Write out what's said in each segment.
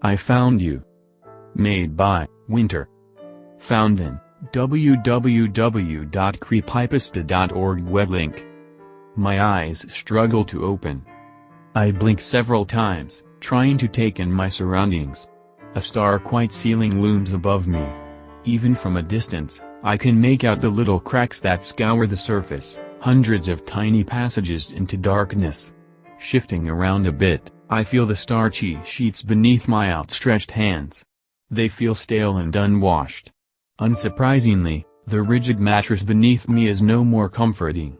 I Found You. Made by Winter. Found in www.creepypasta.org web link. My eyes struggle to open. I blink several times, trying to take in my surroundings. A star-white ceiling looms above me. Even from a distance, I can make out the little cracks that scour the surface, hundreds of tiny passages into darkness. Shifting around a bit, I feel the starchy sheets beneath my outstretched hands. They feel stale and unwashed. Unsurprisingly, the rigid mattress beneath me is no more comforting.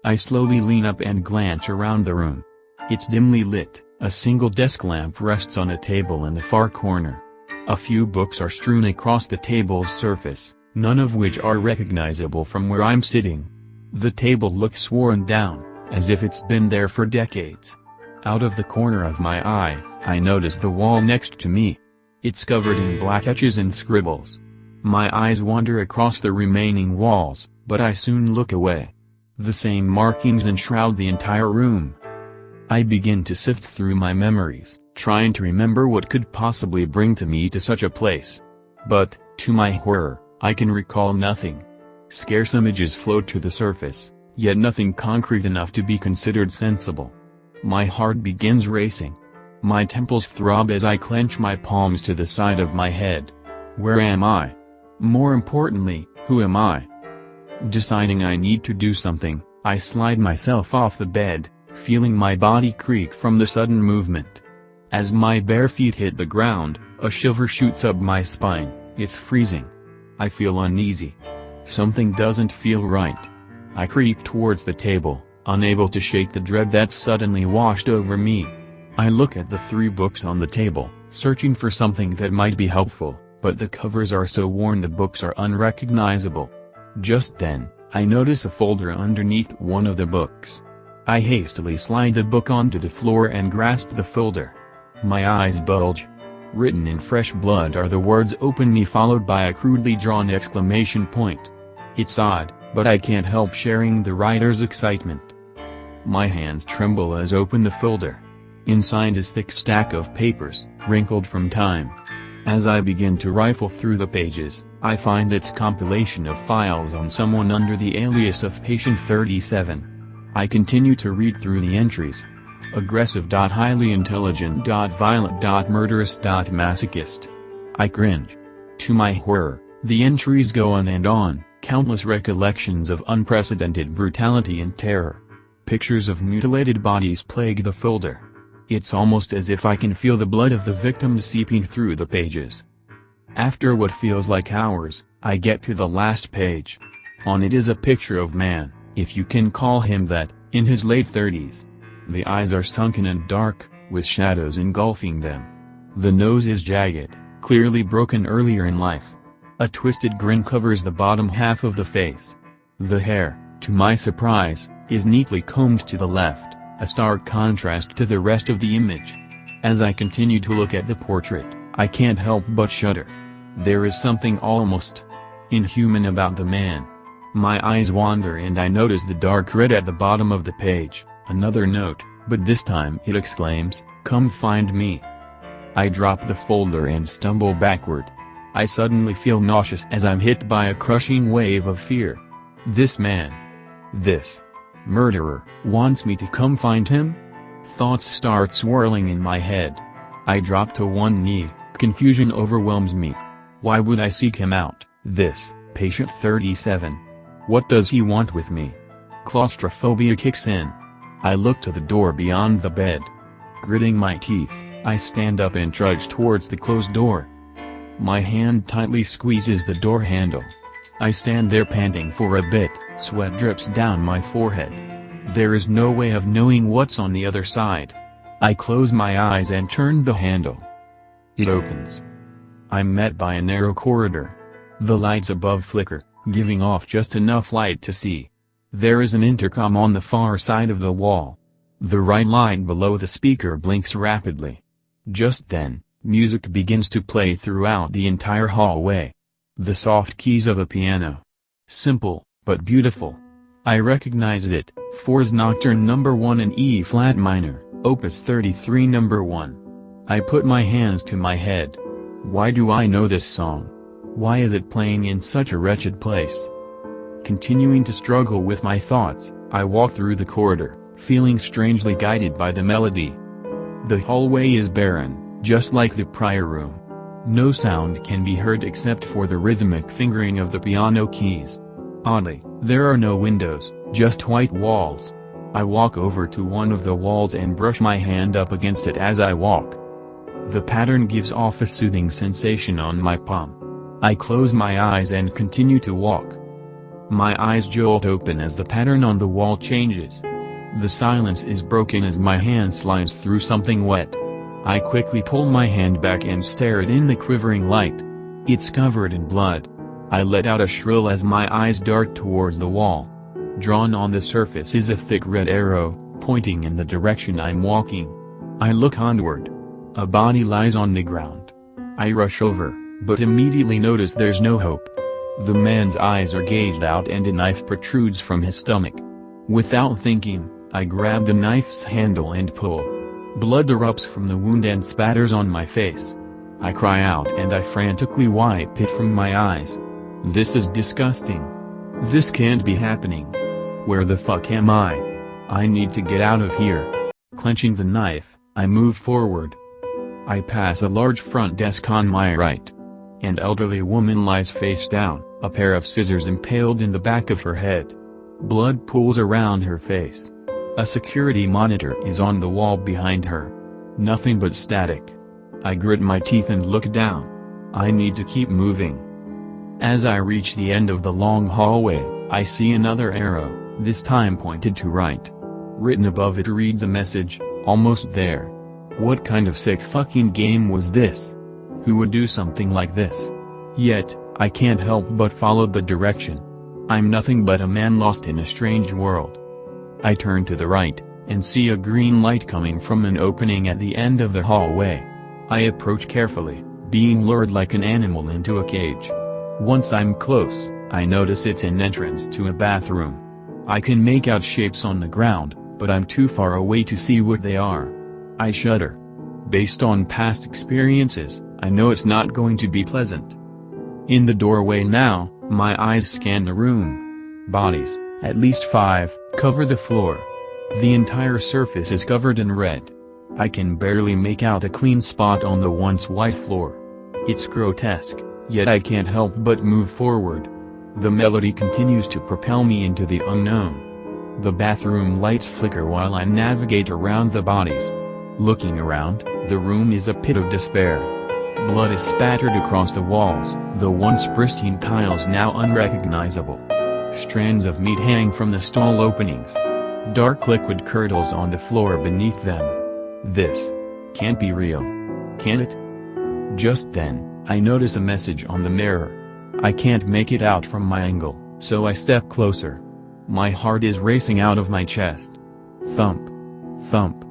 I slowly lean up and glance around the room. It's dimly lit, a single desk lamp rests on a table in the far corner. A few books are strewn across the table's surface, none of which are recognizable from where I'm sitting. The table looks worn down, as if it's been there for decades. Out of the corner of my eye, I notice the wall next to me. It's covered in black etches and scribbles. My eyes wander across the remaining walls, but I soon look away. The same markings enshroud the entire room. I begin to sift through my memories, trying to remember what could possibly bring me to such a place. But, to my horror, I can recall nothing. Scarce images float to the surface, yet nothing concrete enough to be considered sensible. My heart begins racing. My temples throb as I clench my palms to the side of my head. Where am I? More importantly, who am I? Deciding I need to do something, I slide myself off the bed, feeling my body creak from the sudden movement. As my bare feet hit the ground, a shiver shoots up my spine. It's freezing. I feel uneasy. Something doesn't feel right. I creep towards the table, unable to shake the dread that suddenly washed over me. I look at the 3 books on the table, searching for something that might be helpful, but the covers are so worn the books are unrecognizable. Just then, I notice a folder underneath one of the books. I hastily slide the book onto the floor and grasp the folder. My eyes bulge. Written in fresh blood are the words "Open me" followed by a crudely drawn exclamation point. It's odd, but I can't help sharing the writer's excitement. My hands tremble as I open the folder. Inside is a thick stack of papers, wrinkled from time. As I begin to rifle through the pages, I find it's a compilation of files on someone under the alias of Patient 37. I continue to read through the entries. Aggressive, highly intelligent, violent, murderous, masochist. I cringe. To my horror, the entries go on and on, countless recollections of unprecedented brutality and terror. Pictures of mutilated bodies plague the folder. It's almost as if I can feel the blood of the victims seeping through the pages. After what feels like hours, I get to the last page. On it is a picture of man, if you can call him that, in his late 30s. The eyes are sunken and dark, with shadows engulfing them. The nose is jagged, clearly broken earlier in life. A twisted grin covers the bottom half of the face. The hair, to my surprise, is neatly combed to the left, a stark contrast to the rest of the image. As I continue to look at the portrait, I can't help but shudder. There is something almost inhuman about the man. My eyes wander and I notice the dark red at the bottom of the page, another note, but this time it exclaims, "Come find me." I drop the folder and stumble backward. I suddenly feel nauseous as I'm hit by a crushing wave of fear. This man, this murderer, wants me to come find him? Thoughts start swirling in my head. I drop to one knee, confusion overwhelms me. Why would I seek him out, this Patient 37? What does he want with me? Claustrophobia kicks in. I look to the door beyond the bed. Gritting my teeth, I stand up and trudge towards the closed door. My hand tightly squeezes the door handle. I stand there panting for a bit, sweat drips down my forehead. There is no way of knowing what's on the other side. I close my eyes and turn the handle. It opens. I'm met by a narrow corridor. The lights above flicker, giving off just enough light to see. There is an intercom on the far side of the wall. The right line below the speaker blinks rapidly. Just then, music begins to play throughout the entire hallway. The soft keys of a piano. Simple, but beautiful. I recognize it, Fors Nocturne No. 1 in E-flat minor, Opus 33 No. 1. I put my hands to my head. Why do I know this song? Why is it playing in such a wretched place? Continuing to struggle with my thoughts, I walk through the corridor, feeling strangely guided by the melody. The hallway is barren, just like the prior room. No sound can be heard except for the rhythmic fingering of the piano keys. Oddly, there are no windows, just white walls. I walk over to one of the walls and brush my hand up against it as I walk. The pattern gives off a soothing sensation on my palm. I close my eyes and continue to walk. My eyes jolt open as the pattern on the wall changes. The silence is broken as my hand slides through something wet. I quickly pull my hand back and stare it in the quivering light. It's covered in blood. I let out a shrill as my eyes dart towards the wall. Drawn on the surface is a thick red arrow, pointing in the direction I'm walking. I look onward. A body lies on the ground. I rush over, but immediately notice there's no hope. The man's eyes are gouged out and a knife protrudes from his stomach. Without thinking, I grab the knife's handle and pull. Blood erupts from the wound and spatters on my face. I cry out and I frantically wipe it from my eyes. This is disgusting. This can't be happening. Where the fuck am I? I need to get out of here. Clenching the knife, I move forward. I pass a large front desk on my right. An elderly woman lies face down, a pair of scissors impaled in the back of her head. Blood pools around her face. A security monitor is on the wall behind her. Nothing but static. I grit my teeth and look down. I need to keep moving. As I reach the end of the long hallway, I see another arrow, this time pointed to right. Written above it reads a message, "Almost there." What kind of sick fucking game was this? Who would do something like this? Yet, I can't help but follow the direction. I'm nothing but a man lost in a strange world. I turn to the right, and see a green light coming from an opening at the end of the hallway. I approach carefully, being lured like an animal into a cage. Once I'm close, I notice it's an entrance to a bathroom. I can make out shapes on the ground, but I'm too far away to see what they are. I shudder. Based on past experiences, I know it's not going to be pleasant. In the doorway now, my eyes scan the room. Bodies, at least 5, cover the floor. The entire surface is covered in red. I can barely make out a clean spot on the once white floor. It's grotesque, yet I can't help but move forward. The melody continues to propel me into the unknown. The bathroom lights flicker while I navigate around the bodies. Looking around, the room is a pit of despair. Blood is spattered across the walls, the once pristine tiles now unrecognizable. Strands of meat hang from the stall openings. Dark liquid curdles on the floor beneath them. This can't be real. Can it? Just then, I notice a message on the mirror. I can't make it out from my angle, so I step closer. My heart is racing out of my chest. Thump. Thump.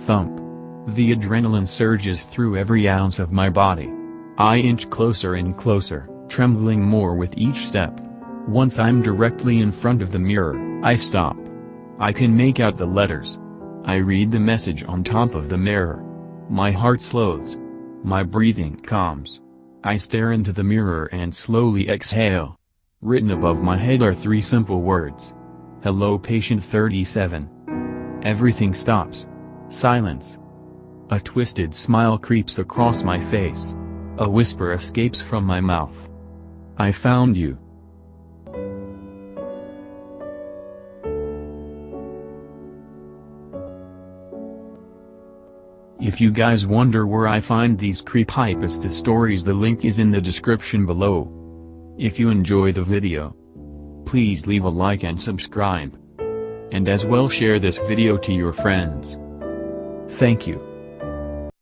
Thump. The adrenaline surges through every ounce of my body. I inch closer and closer, trembling more with each step. Once I'm directly in front of the mirror, I stop. I can make out the letters. I read the message on top of the mirror. My heart slows. My breathing calms. I stare into the mirror and slowly exhale. Written above my head are 3 simple words. Hello, patient 37. Everything stops. Silence. A twisted smile creeps across my face. A whisper escapes from my mouth. I found you. If you guys wonder where I find these creepypasta stories, the link is in the description below. If you enjoy the video, please leave a like and subscribe. And as well share this video to your friends. Thank you.